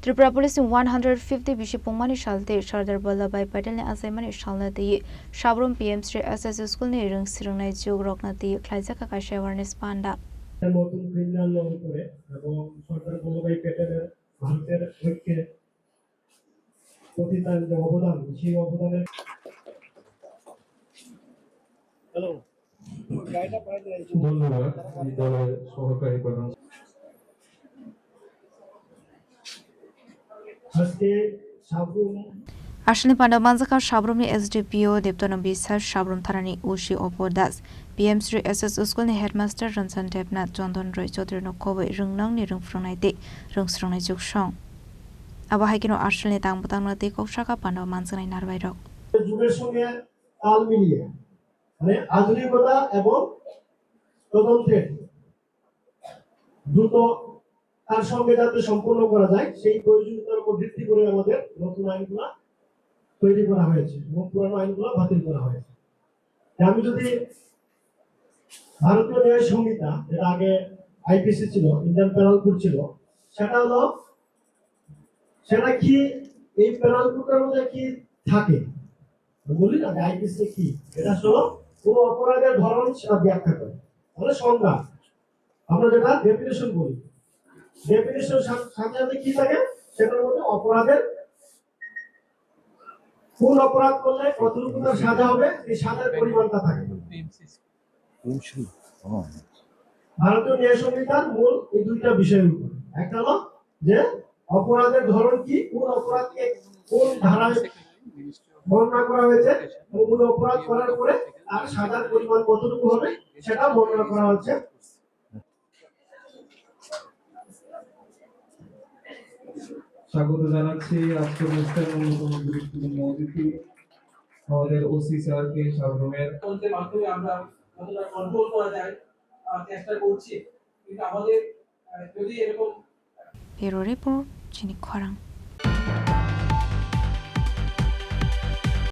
Tripura Police 150 Bishop Pumani Shalte, Sardar Vallabhbhai Patel ne Asaimani Shalna de Shabrum PM Sri SS School ne Rung Sirungnai Jog Rokna de Klaisa Kakashi Awareness Panda. নতুন criminal ল করে এবং সরকার বল্লভাই প্যাটেলের ভারতের ঐক্যে প্রতি তার যে অবদান সেই অবদানের ধন্যবাদ দলের সহকারী প্রধান আজকে Sabroom Ashni Panda Manzaka Shabrum ne SDPO Deptona Bisar Shabrum Tharani Ushi Opo Das PM Sri SS School ne Headmaster Ransan Debnath Jondon Roy Chaudhary no Kowe Rungnang ne Rung Frungnai de Rung Srungnai Jukshong Aba Haikino Ashni Tang Butang na de Kokshaka Panda Manzanai Narbai Rok যুগের সঙ্গে তাল মিলিয়ে মানে আধুনিকতা এবং তদন্তের দ্রুত তার সঙ্গে যাতে সম্পূর্ণ করা যায় সেই প্রয়োজনীয়তার উপর ভিত্তি করে আমাদের নতুন আইনগুলো তৈরি করা হয়েছে এবং পুরানো আইনগুলো বাতিল করা হয়েছে। আমি যদি ভারতীয় ন্যায় সংহিতা যেটা আগে আইপিসি ছিল, ইন্ডিয়ান পেনাল কোড ছিল, সেটা কি এই পেনাল কোডের মধ্যে কি থাকে বলি না আইপিসি কি এটা হলো কোনো অপরাধের ধরন সেটা ব্যাখ্যা করে মানে সংজ্ঞা আমরা যেটা ডেফিনিশন বলি ডেফিনিশন সাথে সাথে কি থাকে সেটার মধ্যে অপরাধের কোন অপরাধ করলে কতটুকু তার সাজা হবে এই সাজার পরিমাণটা থাকে। ভারতীয় ন্যায় সংহিতার মূল এই দুইটা বিষয়ের উপর একটা হলো যে অপরাধের ধরন কি কোন অপরাধকে কোন ধারায় বর্ণনা করা হয়েছে এবং কোন অপরাধ করার পরে তার সাজার পরিমাণ কতটুকু হবে সেটা বর্ণনা করা হচ্ছে। স্বাগত জানাচ্ছি আজকের অনুষ্ঠানের অন্যতম গুরুত্বপূর্ণ অতিথি আমাদের ওসি স্যারকে সাবরুমের মাধ্যমে আমরা কতটা কন্ট্রোল করা যায় চেষ্টা করছি কিন্তু আমাদের যদি এরকম Bureau Report Chini Khwarang